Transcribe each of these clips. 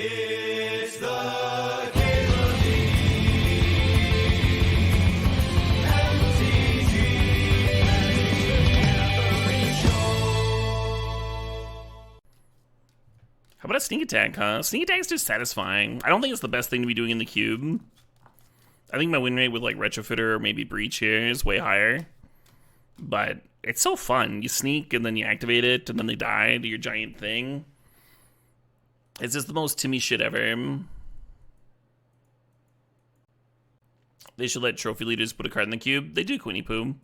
It's the Game of the MTGO Show. How about a sneak attack, huh? Sneak attack is just satisfying. I don't think it's the best thing to be doing in the cube. I think my win rate with like Retrofitter or maybe Breach here is way higher. But it's so fun. You sneak and then you activate it and then they die to your giant thing. It's just the most Timmy shit ever. They should let trophy leaders put a card in the cube. They do, Quinny Poo.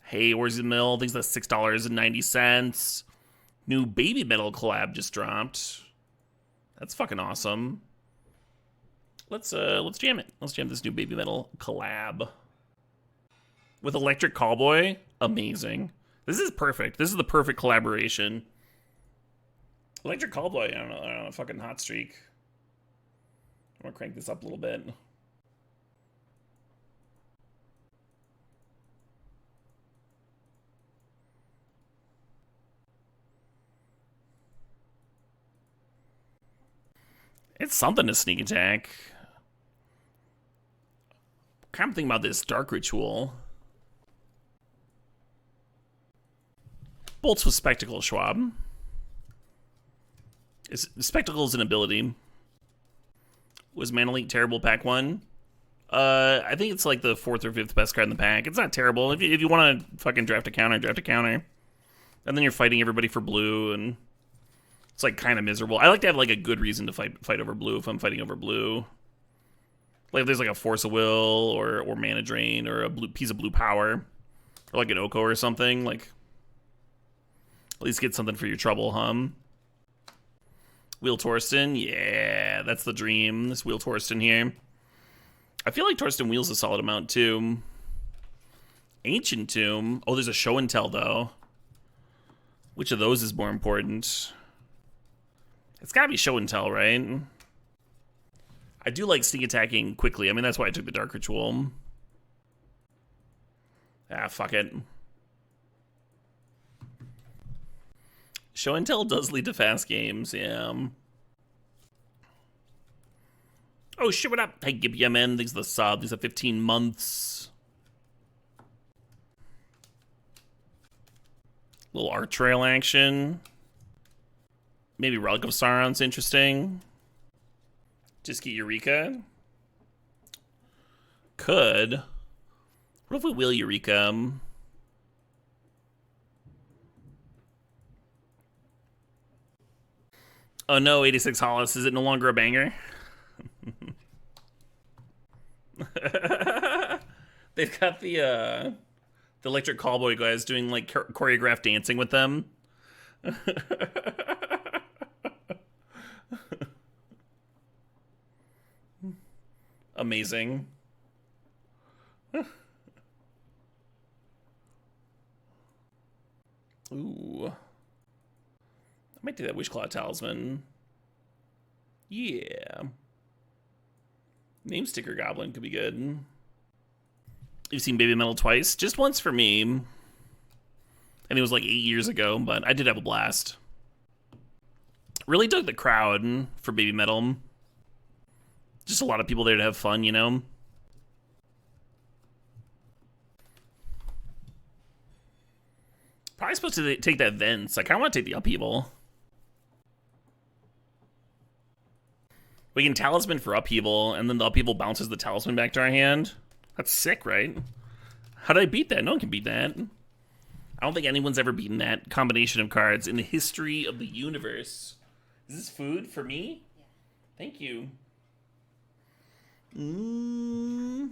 Hey, where's the mill? I think that's $6.90. New Baby Metal collab just dropped. That's fucking awesome. Let's jam it. Let's jam this new Baby Metal collab. With Electric Callboy, amazing. This is perfect. This is the perfect collaboration. Electric Callboy, I don't know, fucking hot streak. I'm gonna crank this up a little bit. It's something to sneak attack. I'm kind of thinking about this Dark Ritual. Bolts with Spectacle, Schwab. Spectacle is an ability. Was Mana Leak terrible pack 1? I think it's like the 4th or 5th best card in the pack. It's not terrible. If you want to fucking draft a counter, draft a counter. And then you're fighting everybody for blue, and it's like kind of miserable. I like to have like a good reason to fight over blue if I'm fighting over blue. Like if there's like a Force of Will or Mana Drain or a blue piece of blue power. Or like an Oko or something. Like at least get something for your trouble, Wheel Torsten, yeah, that's the dream. This Wheel Torsten here. I feel like Torsten wheels a solid amount too. Ancient Tomb. Oh, there's a Show and Tell though. Which of those is more important? It's gotta be Show and Tell, right? I do like sneak attacking quickly. I mean, that's why I took the Dark Ritual. Ah, fuck it. Show and Tell does lead to fast games, yeah. Oh shit, what up? Hey, Gibby MN, thanks for the sub. These are 15 months. Little art trail action. Maybe Relic of Sauron's interesting. Just get Eureka. Could. What if we wheel Eureka? Oh no, 86 Hollis, is it no longer a banger? They've got the Electric Callboy guys doing like choreographed dancing with them. Amazing. Ooh. I might do that Wishclaw Talisman. Yeah. Name Sticker Goblin could be good. You've seen Baby Metal twice? Just once for me. And it was like 8 years ago, but I did have a blast. Really dug the crowd for Baby Metal. Just a lot of people there to have fun, you know? Probably supposed to take that Vents. I kind of want to take the Upheaval. We can Talisman for Upheaval, and then the Upheaval bounces the Talisman back to our hand. That's sick, right? How did I beat that? No one can beat that. I don't think anyone's ever beaten that combination of cards in the history of the universe. Is this food for me? Yeah. Thank you. We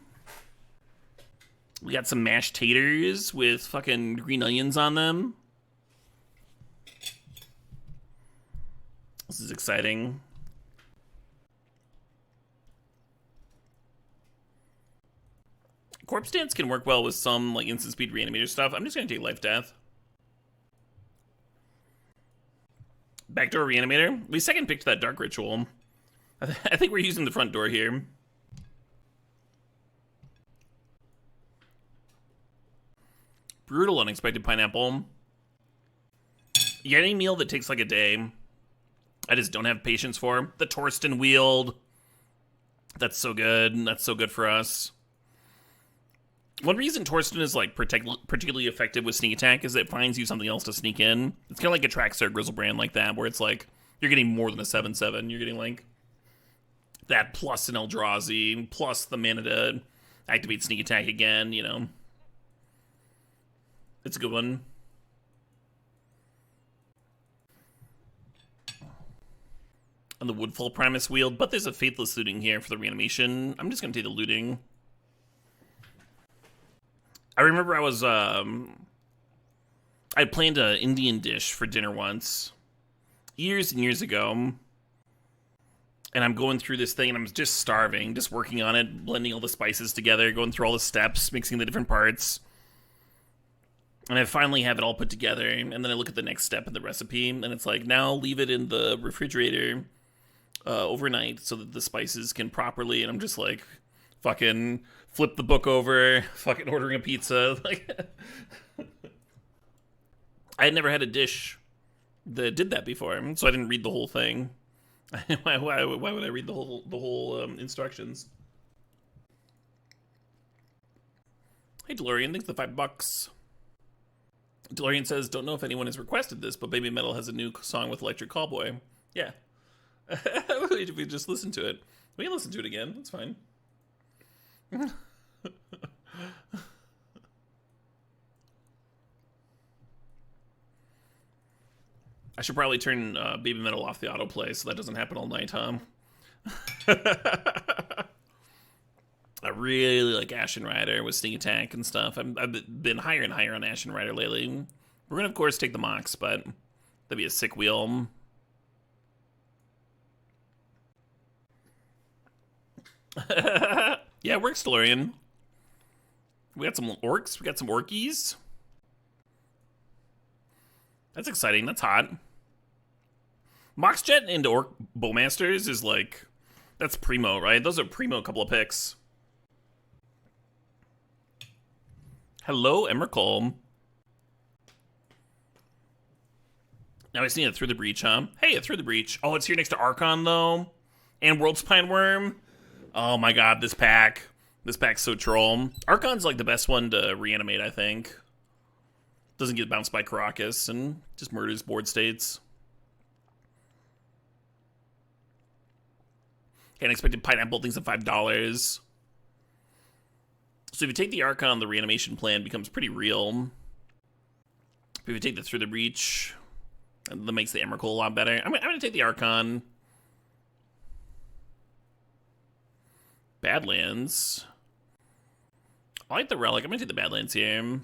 got some mashed taters with fucking green onions on them. This is exciting. Corpse Dance can work well with some like instant speed reanimator stuff. I'm just gonna take Life Death. Backdoor Reanimator. We second picked that Dark Ritual. I think we're using the front door here. Brutal Unexpected Pineapple. You get any meal that takes like a day. I just don't have patience for. The Torsten wield. That's so good. That's so good for us. One reason Torsten is like particularly effective with sneak attack is that it finds you something else to sneak in. It's kind of like a Traxxas Griselbrand like that, where it's like you're getting more than a 7/7. You're getting like that plus an Eldrazi, plus the mana to activate sneak attack again, you know. It's a good one. On the Woodfall Primus wield, but there's a Faithless Looting here for the reanimation. I'm just going to take the looting. I remember I was, I planned an Indian dish for dinner once, years and years ago, and I'm going through this thing, and I'm just starving, just working on it, blending all the spices together, going through all the steps, mixing the different parts, and I finally have it all put together, and then I look at the next step in the recipe, and it's like, now leave it in the refrigerator overnight so that the spices can properly, and I'm just like, fucking flip the book over, fucking ordering a pizza. Like, I had never had a dish that did that before, so I didn't read the whole thing. why would I read the whole instructions? Hey DeLorean, thanks for the $5. DeLorean says, don't know if anyone has requested this, but Baby Metal has a new song with Electric Callboy. Yeah. If we just listen to it. We can listen to it again. It's fine. I should probably turn Baby Metal off the autoplay so that doesn't happen all night, huh? I really like Ashen Rider with Sting Attack and stuff. I've been higher and higher on Ashen Rider lately. We're going to, of course, take the Mox, but that'd be a sick wheel. Yeah, it works, DeLorean. We got some orcs. We got some orkies. That's exciting. That's hot. Mox Jet into Orc Bowmasters is like... That's primo, right? Those are primo couple of picks. Hello, Emrakul. Now I just need it Through the Breach, huh? Hey, it Through the Breach. Oh, it's here next to Archon, though. And Worldspine Wurm. Oh my god, this pack. This pack's so troll. Archon's like the best one to reanimate, I think. Doesn't get bounced by Karakas and just murders board states. Unexpected Pineapple thinks of $5. So if you take the Archon, the reanimation plan becomes pretty real. If you take the Through the Breach, that makes the Emrakul a lot better. I'm going to take the Archon. Badlands. I like the Relic. I'm going to take the Badlands here.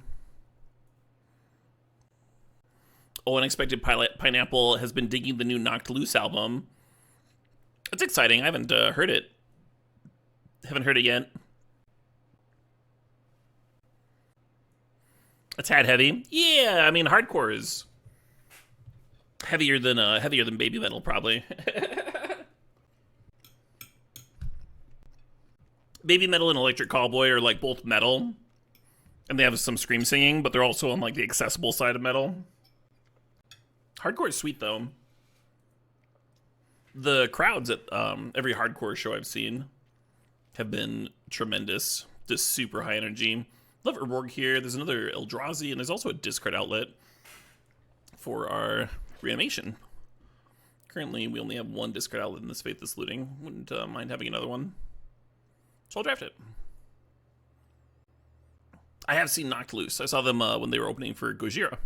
Oh, Unexpected Pineapple has been digging the new Knocked Loose album. That's exciting. I haven't heard it. Haven't heard it yet. A tad heavy. Yeah, I mean, hardcore is heavier than Baby Metal, probably. Baby Metal and Electric Callboy are like both metal, and they have some scream singing, but they're also on like the accessible side of metal. Hardcore is sweet though. The crowds at every hardcore show I've seen have been tremendous. Just super high energy. Love Urborg here. There's another Eldrazi, and there's also a discard outlet for our reanimation. Currently, we only have one discard outlet in this Faithless Looting. Wouldn't mind having another one. So I'll draft it. I have seen Knocked Loose. I saw them when they were opening for Gojira.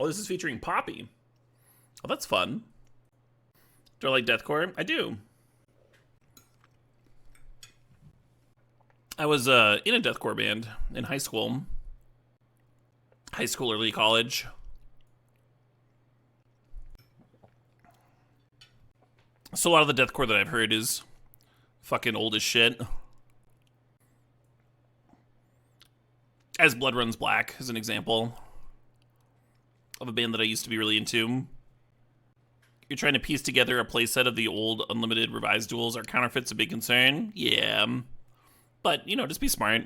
Oh, this is featuring Poppy. Oh, that's fun. Do I like deathcore? I do. I was in a deathcore band in high school. High school, early college. So a lot of the deathcore that I've heard is fucking old as shit. As Blood Runs Black, as an example of a band that I used to be really into. You're trying to piece together a playset of the old unlimited revised duels. Are counterfeits a big concern? Yeah. But, you know, just be smart.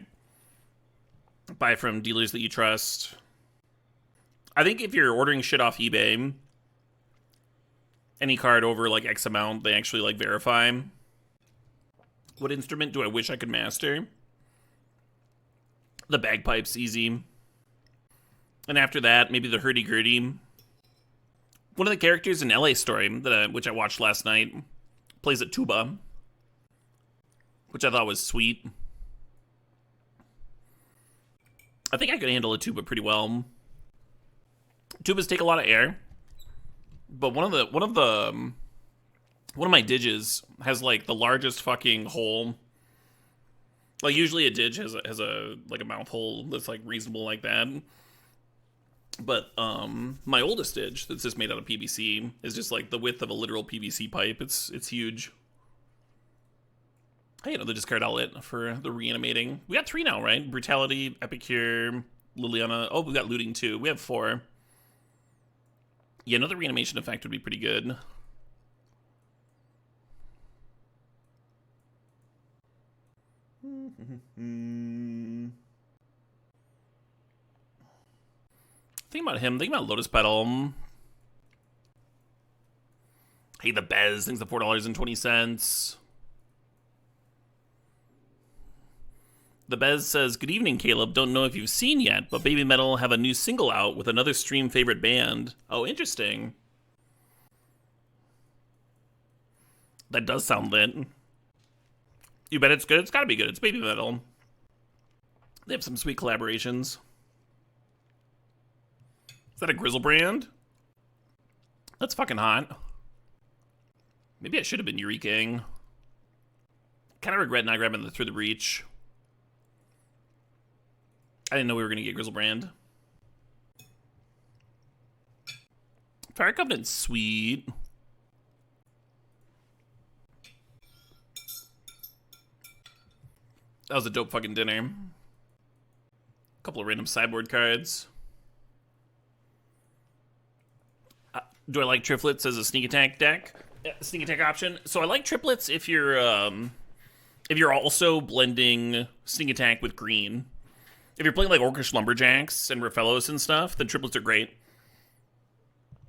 Buy from dealers that you trust. I think if you're ordering shit off eBay, any card over like X amount, they actually like verify. What instrument do I wish I could master? The bagpipes, easy. And after that, maybe the hurdy-gurdy. One of the characters in LA Story, which I watched last night, plays a tuba, which I thought was sweet. I think I could handle a tuba pretty well. Tubas take a lot of air, but one of my diges has like the largest fucking hole. Like usually a dig has a like a mouth hole that's like reasonable like that. But my oldest dig that's just made out of PVC is just like the width of a literal PVC pipe. It's huge. Hey, another discard outlet for the reanimating. We got 3 now, right? Brutality, Epicure, Liliana. Oh, we got looting too. We have 4. Yeah, another reanimation effect would be pretty good. Think about him. Think about Lotus Petal. Hey, the Bez. Thanks to $4.20. The Bez says, good evening, Caleb. Don't know if you've seen yet, but Baby Metal have a new single out with another stream favorite band. Oh, interesting. That does sound lit. You bet it's good? It's gotta be good. It's Baby Metal. They have some sweet collaborations. Is that a Griselbrand? That's fucking hot. Maybe I should have been Eurekaing. Kind of regret not grabbing the Through the Breach. I didn't know we were going to get Griselbrand. Fire Covenant's sweet. That was a dope fucking dinner. A couple of random sideboard cards. Do I like triplets as a sneak attack deck? Sneak attack option. So I like triplets if you're also blending sneak attack with green. If you're playing like Orcish Lumberjacks and Rafellos and stuff, then triplets are great.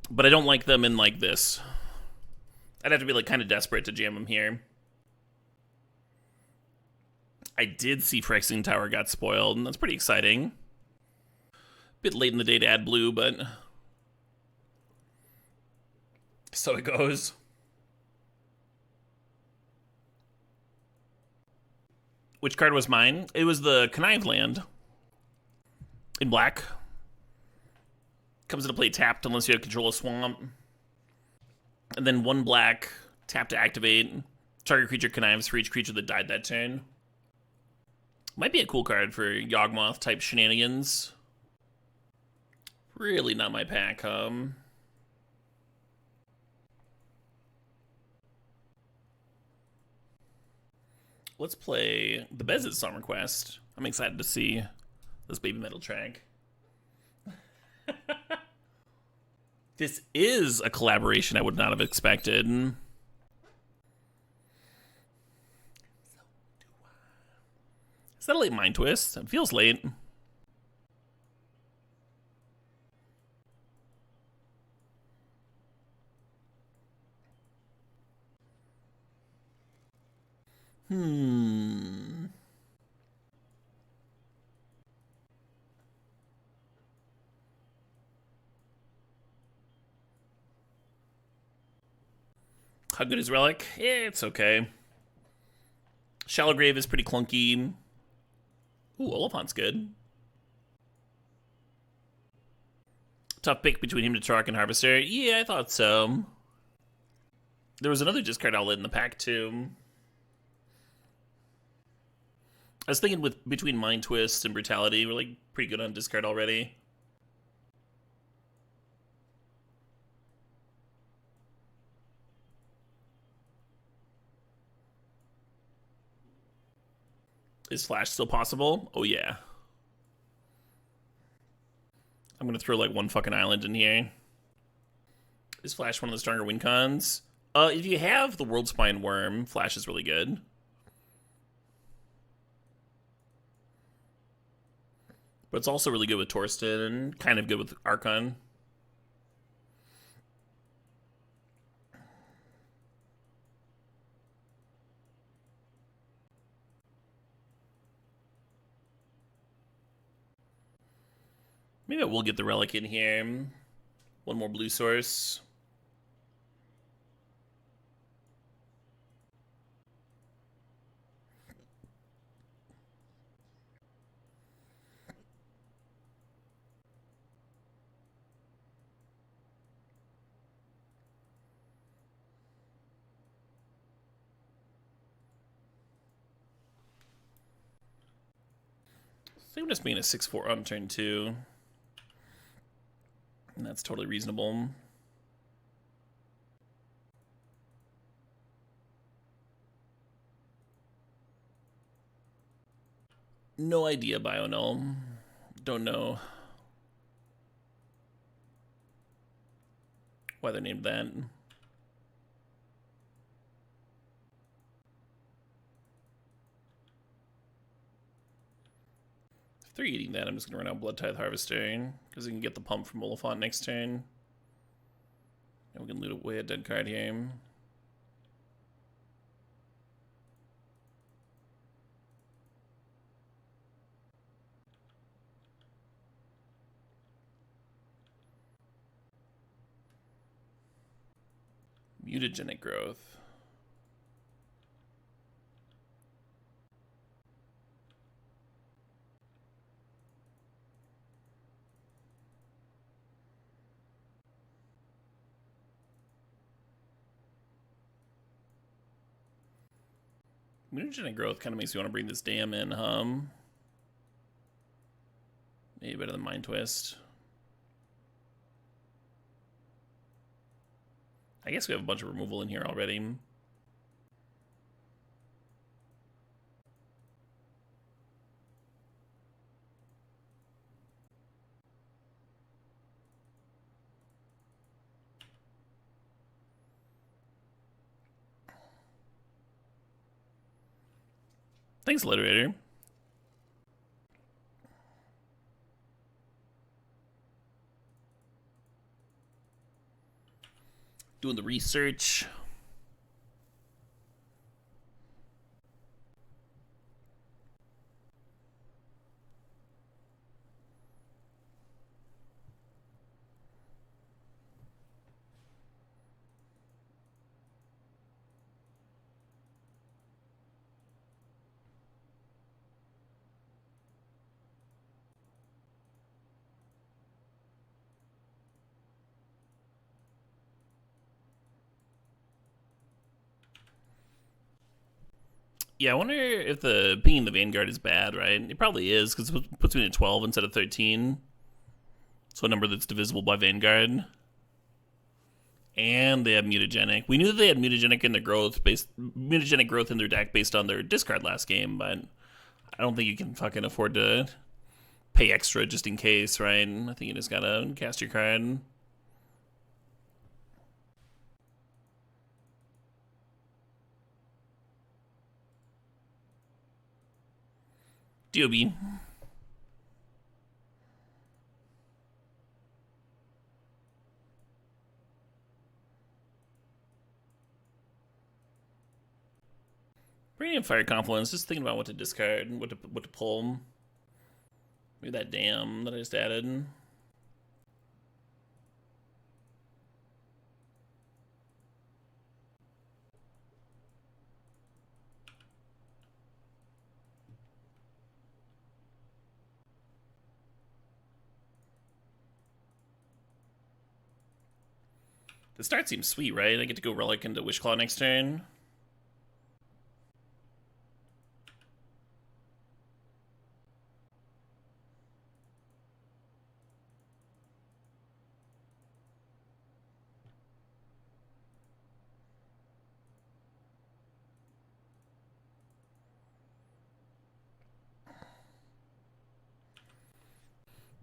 But I don't like them in like this. I'd have to be like kind of desperate to jam them here. I did see Phyrexian Tower got spoiled, and that's pretty exciting. Bit late in the day to add blue, but so it goes. Which card was mine? It was the Connive Land. In black. Comes into play tapped unless you have control of swamp. And then 1 black, tap to activate. Target creature connives for each creature that died that turn. Might be a cool card for Yawgmoth type shenanigans. Really not my pack, Let's play the Bez's Summer Quest. I'm excited to see this Baby Metal track. This is a collaboration I would not have expected. Is that a late Mind Twist? It feels late. How good is Relic? Yeah, it's okay. Shallow Grave is pretty clunky. Ooh, Oliphaunt's good. Tough pick between him to Tark and Harvester. Yeah, I thought so. There was another discard outlet in the pack, too. I was thinking between Mind Twist and Brutality, we're like pretty good on discard already. Is Flash still possible? Oh, yeah. I'm going to throw like 1 fucking island in here. Is Flash one of the stronger win cons? If you have the Worldspine Wurm, Flash is really good. But it's also really good with Torsten and kind of good with Archon. Maybe I will get the relic in here. One more blue source. I think I'm just being a 6/4 on turn 2. And that's totally reasonable. No idea, Bionull. Don't know why they're named that. If they're eating that, I'm just going to run out Bloodtithe Harvester, because we can get the pump from Oliphaunt next turn. And we can loot away a dead card here. Mutagenic growth. Mutagenic growth kind of makes me want to bring this dam in, Maybe better than Mind Twist. I guess we have a bunch of removal in here already. Thanks, Literator. Doing the research. Yeah, I wonder if the pinging the Vanguard is bad, right? It probably is, because it puts me at 12 instead of 13. So a number that's divisible by Vanguard. And they have mutagenic. We knew that they had mutagenic in their mutagenic growth in their deck based on their discard last game, but I don't think you can fucking afford to pay extra just in case, right? I think you just gotta cast your card. DOB. Bringing in Fiery Confluence, just thinking about what to discard and what to pull. Maybe that dam that I just added. The start seems sweet, right? I get to go Relic into Wishclaw next turn.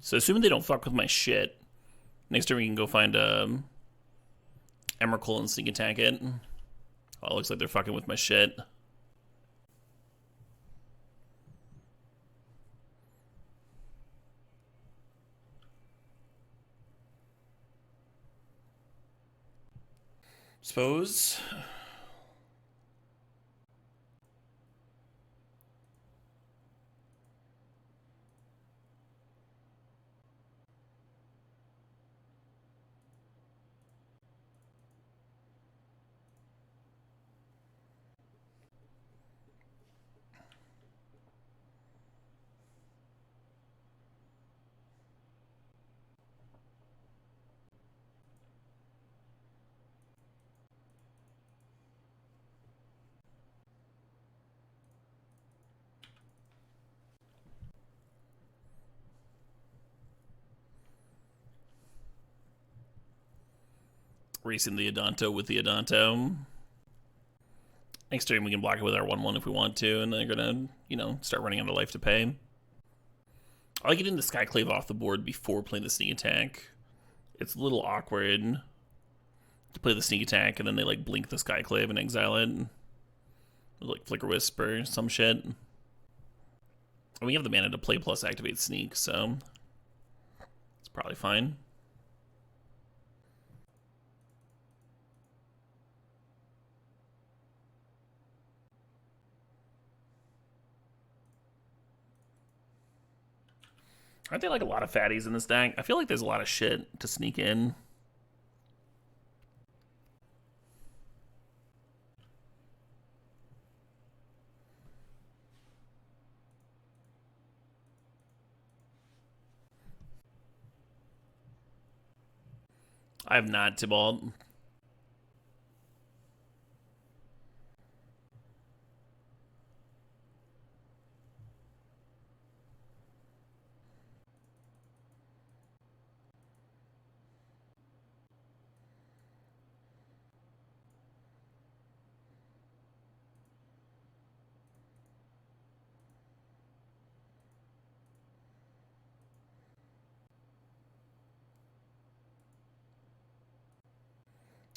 So assuming they don't fuck with my shit, next turn we can go find Emrakul and sneak attack it. Oh, it looks like they're fucking with my shit. Suppose. Racing the Adanto with the Adanto. Next turn we can block it with our 1/1 if we want to, and then they're gonna, you know, start running out of life to pay. I like getting the Skyclave off the board before playing the sneak attack. It's a little awkward to play the sneak attack and then they like blink the Skyclave and exile it. Like Flicker Wisp or some shit. And we have the mana to play plus activate sneak, so it's probably fine. Aren't there like a lot of fatties in this deck? I feel like there's a lot of shit to sneak in. I have not, Tybalt.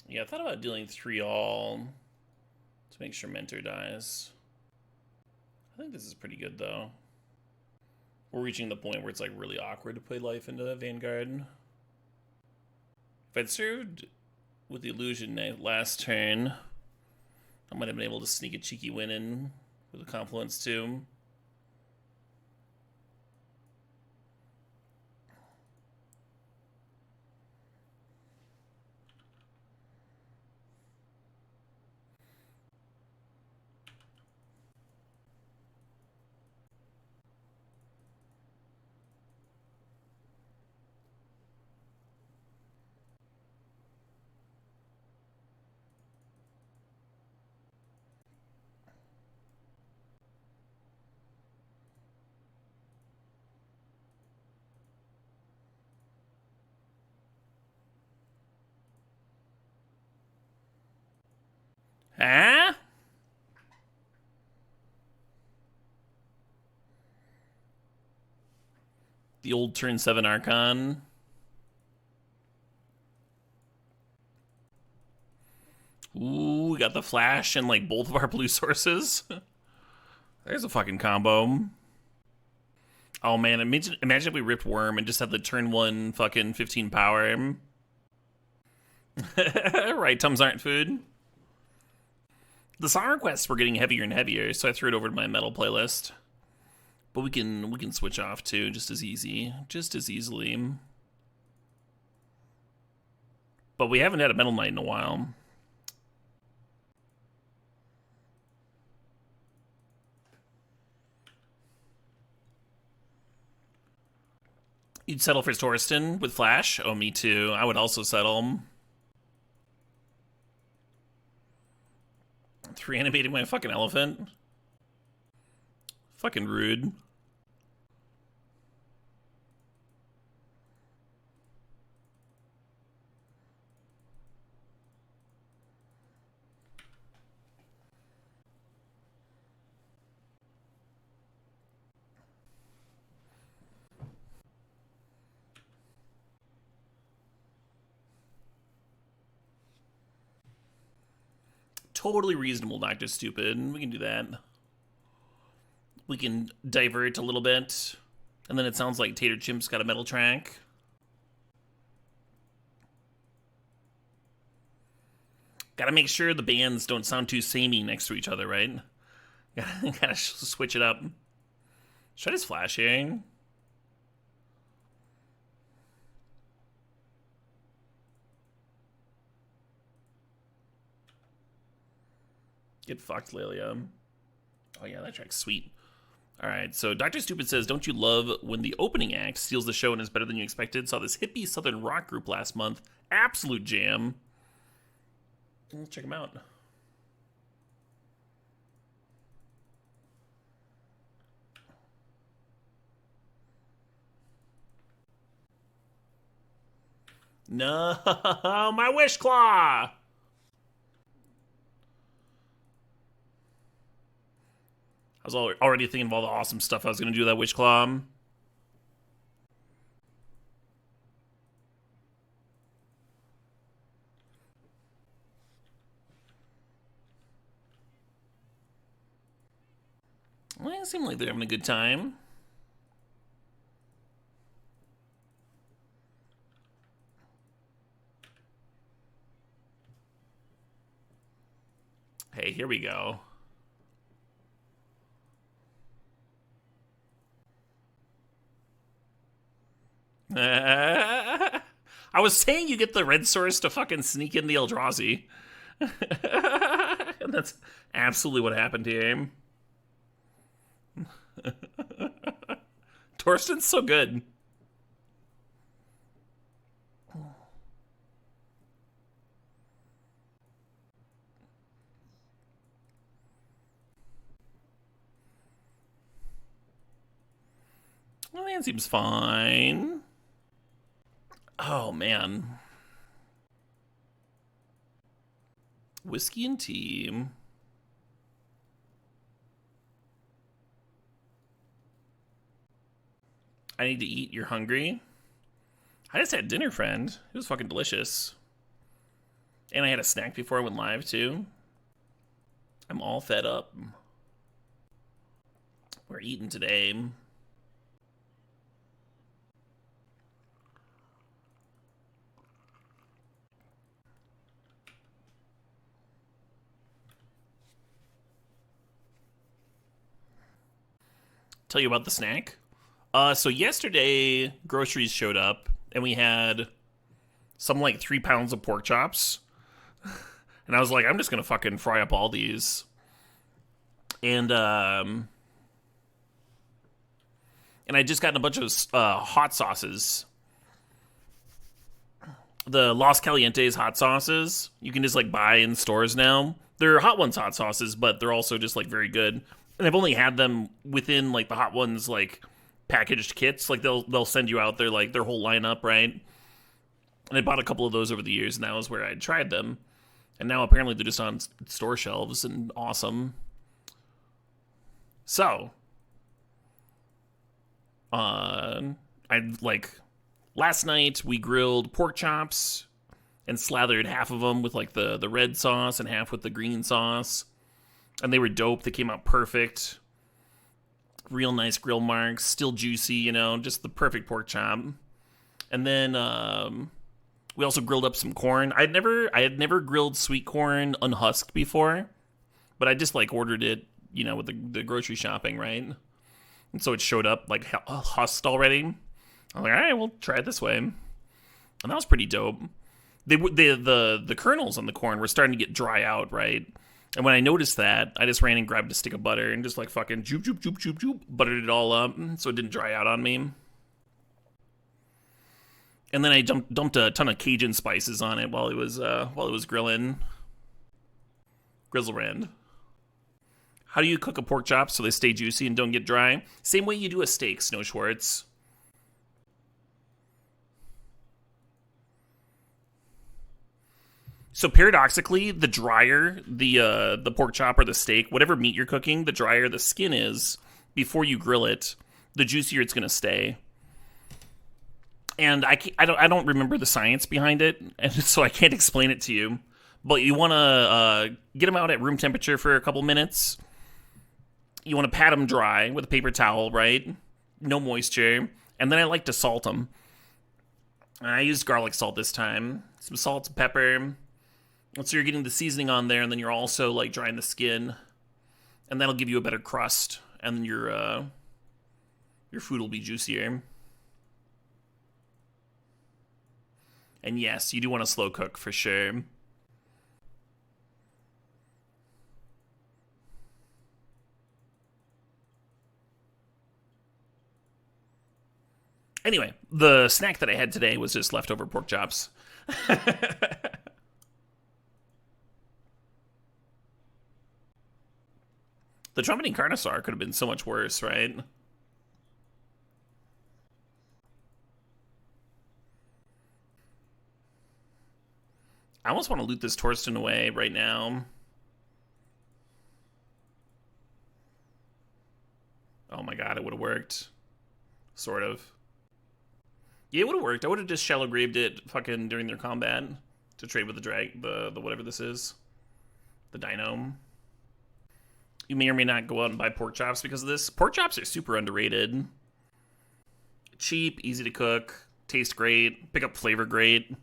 Yeah, I thought about dealing 3 all to make sure Mentor dies. I think this is pretty good, though. We're reaching the point where it's like really awkward to play life into Vanguard. If I'd served with the Illusion last turn, I might have been able to sneak a cheeky win in with a Confluence too. Huh? The old turn 7 Archon. Ooh, we got the flash and like both of our blue sources. There's a fucking combo. Oh man, imagine if we ripped Wurm and just had the turn 1 fucking 15 power. Right, Tums aren't food. The song requests were getting heavier and heavier, so I threw it over to my metal playlist. But we can switch off too, just as easily. But we haven't had a Metal Knight in a while. You'd settle for Torsten with Flash? Oh, me too. I would also settle. 3 animating my fucking elephant. Fucking rude. Totally reasonable, Dr. Stupid. We can do that. We can divert a little bit. And then it sounds like Tater Chimp's got a metal track. Gotta make sure the bands don't sound too samey next to each other, right? Gotta switch it up. Should I just flash here? Get fucked, Lilia. Oh yeah, that track's sweet. Alright, so Dr. Stupid says, don't you love when the opening act steals the show and is better than you expected? Saw this hippie southern rock group last month. Absolute jam. Let's check them out. No, my Wishclaw! I was already thinking of all the awesome stuff I was going to do with that Wishclaw. Well, it seemed like they're having a good time. Hey, here we go. I was saying you get the red source to fucking sneak in the Eldrazi. And that's absolutely what happened here. Torsten's so good. Well, that seems fine. Oh, man. Whiskey and tea. I need to eat. You're hungry? I just had dinner, friend. It was fucking delicious. And I had a snack before I went live, too. I'm all fed up. We're eating today. Tell you about the snack. So yesterday, groceries showed up, and we had some like 3 pounds of pork chops. And I was like, I'm just gonna fucking fry up all these. And I just gotten a bunch of hot sauces. The Los Calientes hot sauces, you can just like buy in stores now. They're Hot Ones hot sauces, but they're also just like very good. And I've only had them within like the Hot Ones like packaged kits. Like they'll send you out their like their whole lineup, right? And I bought a couple of those over the years, and that was where I tried them. And now apparently they're just on store shelves and awesome. So, I like last night we grilled pork chops and slathered half of them with like the red sauce and half with the green sauce. And they were dope. They came out perfect. Real nice grill marks. Still juicy, you know, just the perfect pork chop. And then we also grilled up some corn. I had never grilled sweet corn unhusked before, but I just like ordered it, you know, with the grocery shopping, right? And so it showed up like husked already. I'm like, all right, we'll try it this way. And that was pretty dope. The kernels on the corn were starting to get dry out, right? And when I noticed that, I just ran and grabbed a stick of butter and just like fucking joop, joop, joop, joop, joop, buttered it all up so it didn't dry out on me. And then I dumped a ton of Cajun spices on it while it was grilling. Griselbrand. How do you cook a pork chop so they stay juicy and don't get dry? Same way you do a steak, Snow Schwartz. So paradoxically, the drier the pork chop or the steak, whatever meat you're cooking, the drier the skin is before you grill it, the juicier it's gonna stay. And I don't remember the science behind it, and so I can't explain it to you. But you want to get them out at room temperature for a couple minutes. You want to pat them dry with a paper towel, right? No moisture. And then I like to salt them. And I used garlic salt this time. Some salt, some pepper. So you're getting the seasoning on there, and then you're also like drying the skin, and that'll give you a better crust, and then your food will be juicier. And yes, you do want to slow cook for sure. Anyway, the snack that I had today was just leftover pork chops. The Trumpeting Carnosaur could have been so much worse, right? I almost want to loot this Torsten away right now. Oh my god, it would have worked. Sort of. Yeah, it would have worked. I would have just shallow graved it fucking during their combat to trade with the whatever this is. The dino. You may or may not go out and buy pork chops because of this. Pork chops are super underrated. Cheap, easy to cook, taste great, pick up flavor great.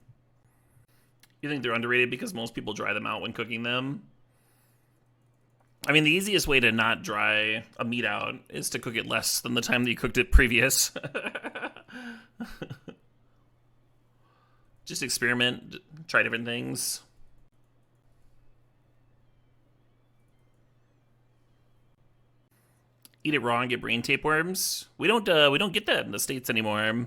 You think they're underrated because most people dry them out when cooking them? I mean, the easiest way to not dry a meat out is to cook it less than the time that you cooked it previous. Just experiment, try different things. Eat it raw and get brain tapeworms. We don't get that in the States anymore.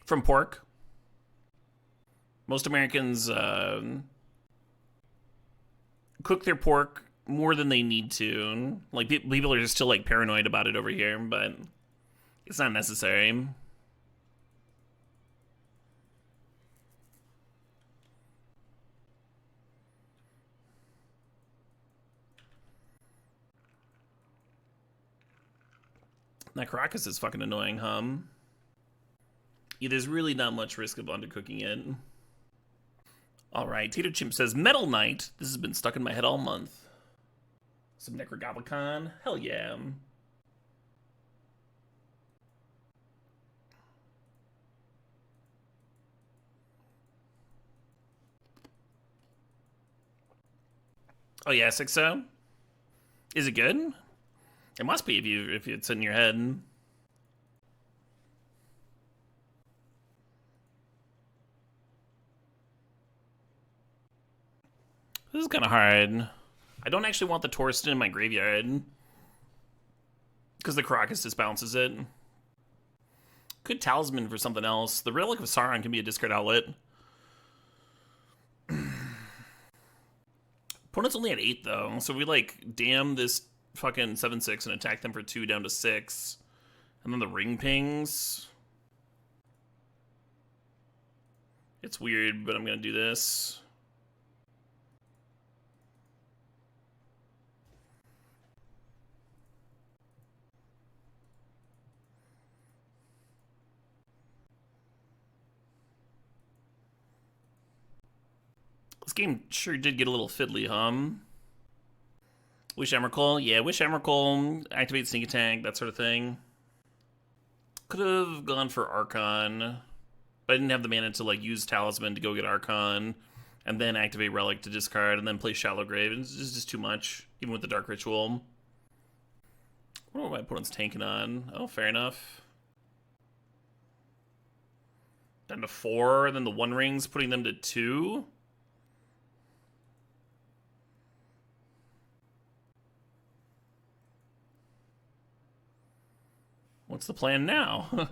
From pork. Most Americans cook their pork more than they need to. Like, people are just still, like, paranoid about it over here, but it's not necessary. That Caracas is fucking annoying, Yeah, there's really not much risk of undercooking it. Alright, Tater Chimp says, Metal Knight. This has been stuck in my head all month. Some Necrogoblicon? Hell yeah. Oh yeah, 6-0? Is it good? It must be if it's in your head. This is kind of hard. I don't actually want the Torsten in my graveyard because the Caracas just bounces it. Good Talisman for something else. The Relic of Sauron can be a discard outlet. Opponent's only at 8 though, so we like damn this fucking 7/6 and attack them for 2 down to 6. And then the ring pings. It's weird, but I'm gonna do this. This game sure did get a little fiddly, Wish Emrakul? Yeah, Wish Emrakul, activate sneak attack, that sort of thing. Could have gone for Archon, but I didn't have the mana to like use Talisman to go get Archon, and then activate Relic to discard, and then play Shallow Grave. It's just too much, even with the Dark Ritual. I wonder what my opponent's tanking on. Oh, fair enough. Down to 4, and then the One Rings, putting them to 2. What's the plan now?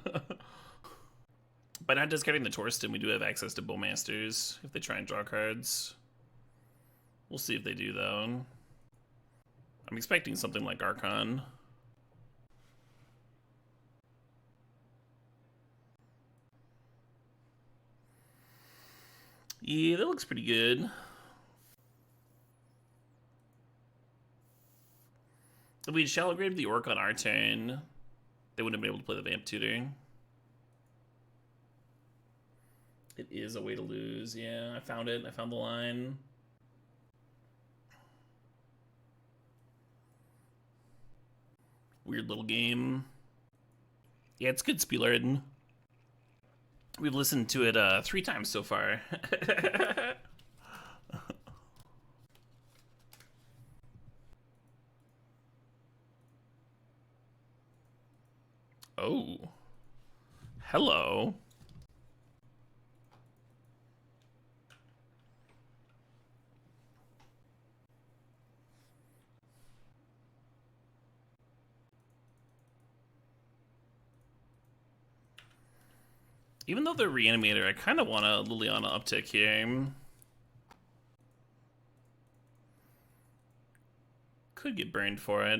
By not discarding the Torsten, we do have access to Bowmasters if they try and draw cards. We'll see if they do, though. I'm expecting something like Archon. Yeah, that looks pretty good. If we Shallow Grave the Orc on our turn, they wouldn't be able to play the Vamp Tutor. It is a way to lose. Yeah, I found it. I found the line. Weird little game. Yeah, it's good, Spielard. We've listened to it 3 times so far. Oh. Hello. Even though they're Reanimator, I kind of want a Liliana uptick here. Could get burned for it.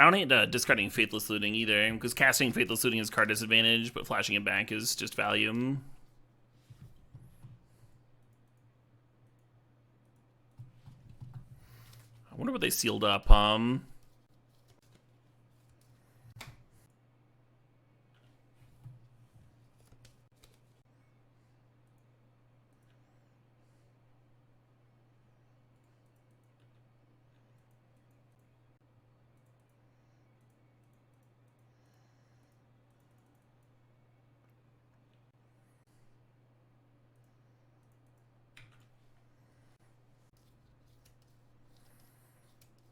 I don't hate discarding Faithless Looting either, because casting Faithless Looting is card disadvantage, but flashing it back is just value. I wonder what they sealed up.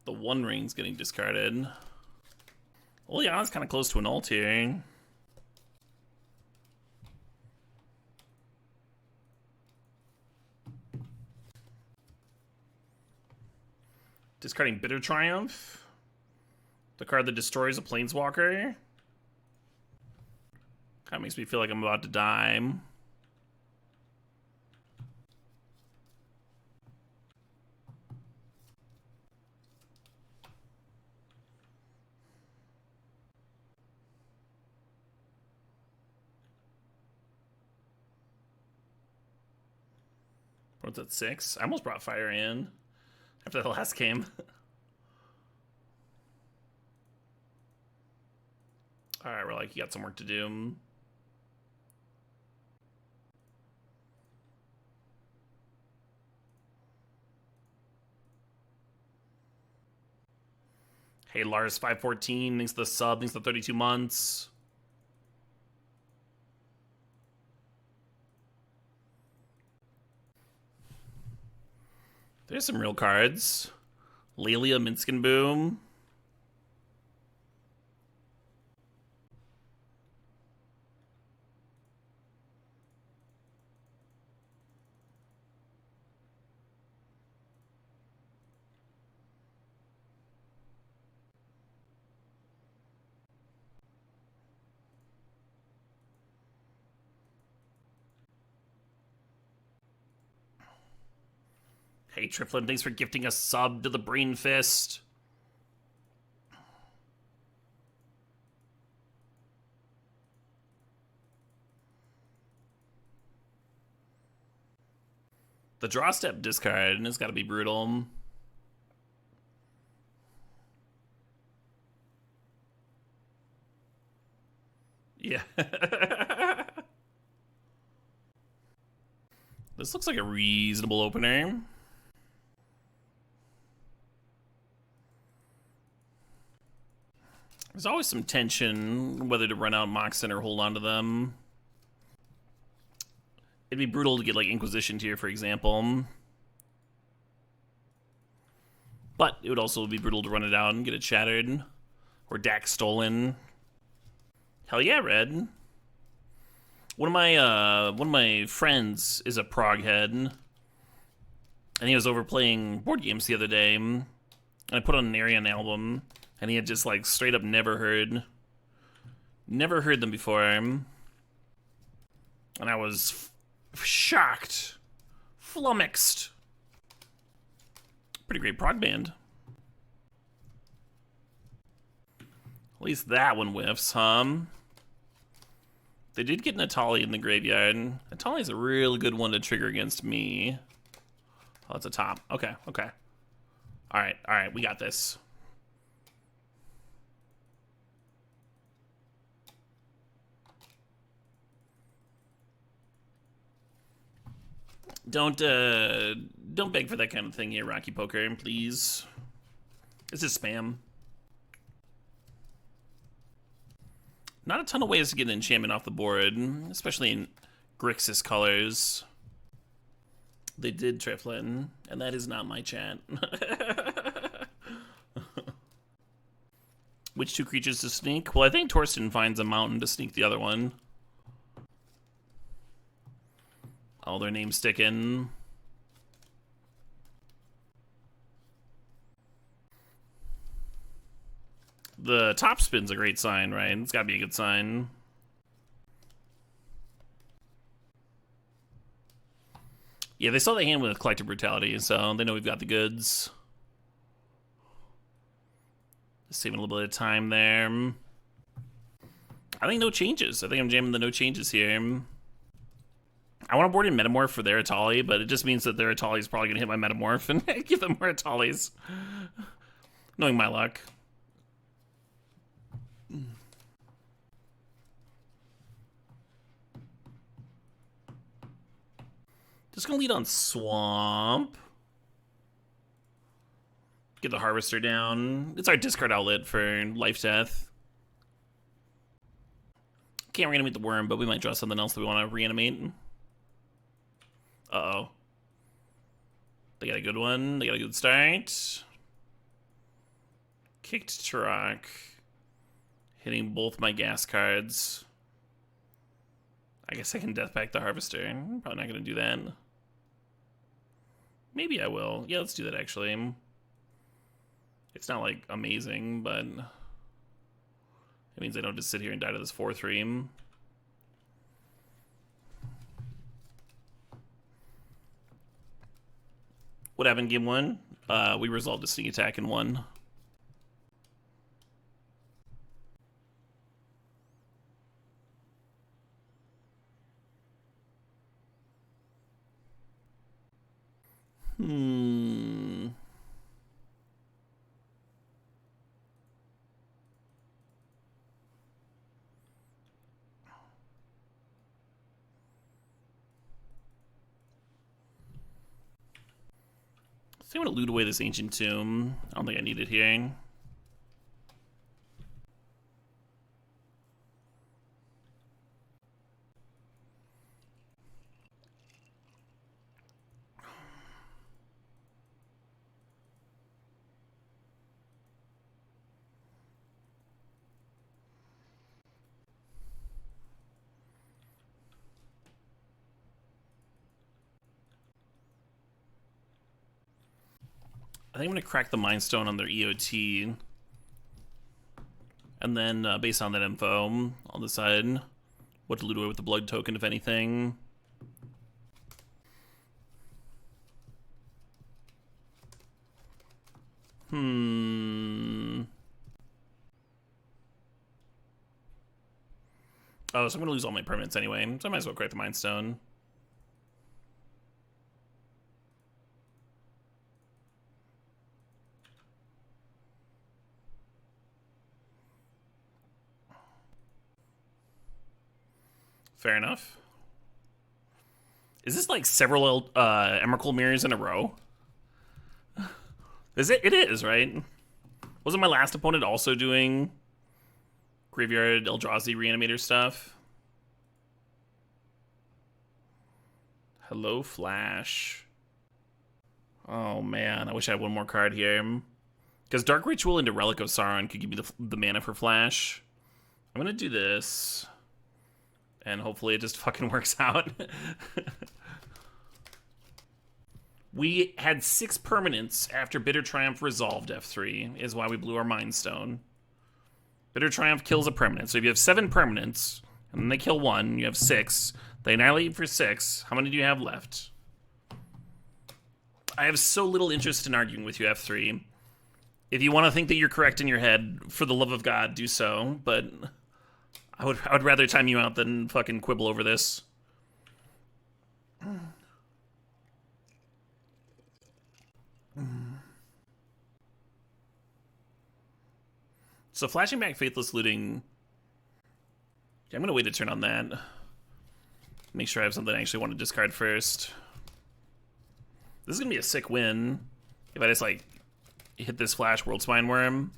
The One Ring's getting discarded. Well, yeah, that's kind of close to an ult here. Discarding Bitter Triumph. The card that destroys a Planeswalker. Kind of makes me feel like I'm about to die. What's at 6? I almost brought fire in after the last game. Alright, we're like, you got some work to do. Hey, Lars514, thanks for the sub, thanks for the 32 months. There's some real cards. Lelia, Minskin Boom. Hey, Triflin, thanks for gifting a sub to the Brain Fist. The draw step discard, and it's got to be brutal. Yeah. This looks like a reasonable opener. There's always some tension whether to run out Moxen or hold on to them. It'd be brutal to get like Inquisition tier, for example. But it would also be brutal to run it out and get it shattered. Or Dax stolen. Hell yeah, Red. One of my friends is a prog head. And he was over playing board games the other day. And I put on an Arian album. And he had just like straight up never heard them before. And I was shocked, flummoxed. Pretty great prog band. At least that one whiffs, huh? They did get Natali in the graveyard. Natali's a real good one to trigger against me. Oh, it's a top. Okay, okay. All right, we got this. Don't beg for that kind of thing here, Rocky Poker, please. This is spam. Not a ton of ways to get an enchantment off the board, especially in Grixis colors. They did Triflin, and that is not my chat. Which two creatures to sneak? Well, I think Torsten finds a mountain to sneak the other one. All their names sticking. The top spin's a great sign, right? It's gotta be a good sign. Yeah, they saw the hand with Collective Brutality, so they know we've got the goods. Saving a little bit of time there. I think no changes. I think I'm jamming the no changes here. I want to board in Metamorph for their Atali, but it just means that their Atali is probably going to hit my Metamorph and give them more Atalis. Knowing my luck. Just going to lead on Swamp. Get the Harvester down. It's our discard outlet for Life Death. Can't reanimate the Worm, but we might draw something else that we want to reanimate. Uh-oh. They got a good one. They got a good start. Kicked Turok. Hitting both my gas cards. I guess I can Death Pact the Harvester. I'm probably not going to do that. Maybe I will. Yeah, let's do that, actually. It's not, like, amazing, but it means I don't just sit here and die to this 4-3. What happened game 1? We resolved a sneak attack in 1. So I'm going to loot away this Ancient Tomb. I don't think I need it here. I think I'm going to crack the Mind Stone on their EOT. And then, based on that info, I'll decide what to loot away with the Blood Token, if anything. Oh, so I'm going to lose all my permanents anyway, so I might as well crack the Mind Stone. Fair enough. Is this like several Emrakul mirrors in a row? Is it? It is, right? Wasn't my last opponent also doing Graveyard Eldrazi Reanimator stuff? Hello, Flash. Oh man, I wish I had one more card here. Because Dark Ritual into Relic of Sauron could give me the mana for Flash. I'm gonna do this. And hopefully it just fucking works out. We had 6 permanents after Bitter Triumph resolved F3, is why we blew our Mind Stone. Bitter Triumph kills a permanent. So if you have 7 permanents, and then they kill 1, you have 6. They annihilate you for 6. How many do you have left? I have so little interest in arguing with you, F3. If you want to think that you're correct in your head, for the love of God, do so. But I would rather time you out than fucking quibble over this. So flashing back Faithless Looting. Yeah, I'm gonna wait a turn on that. Make sure I have something I actually want to discard first. This is gonna be a sick win if I just like hit this flash Worldspine Wurm.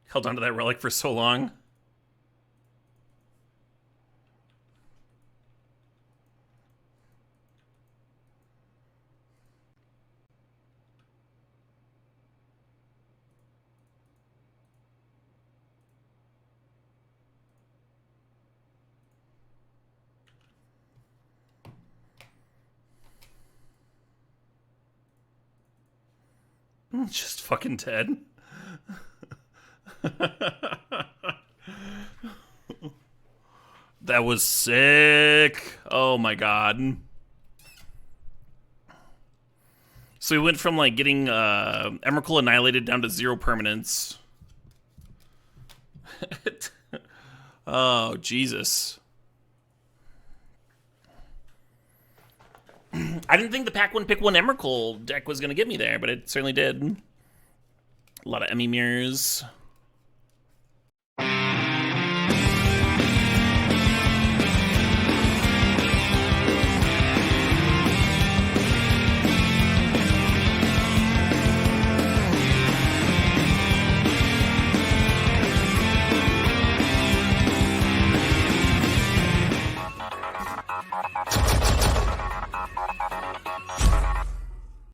Held onto that relic for so long. Just fucking dead. That was sick. Oh my god. So we went from like getting Emrakul annihilated down to 0 permanence. Oh, Jesus. I didn't think the pack 1 pick 1 Emrakul deck was going to get me there, but it certainly did. A lot of Emmy mirrors.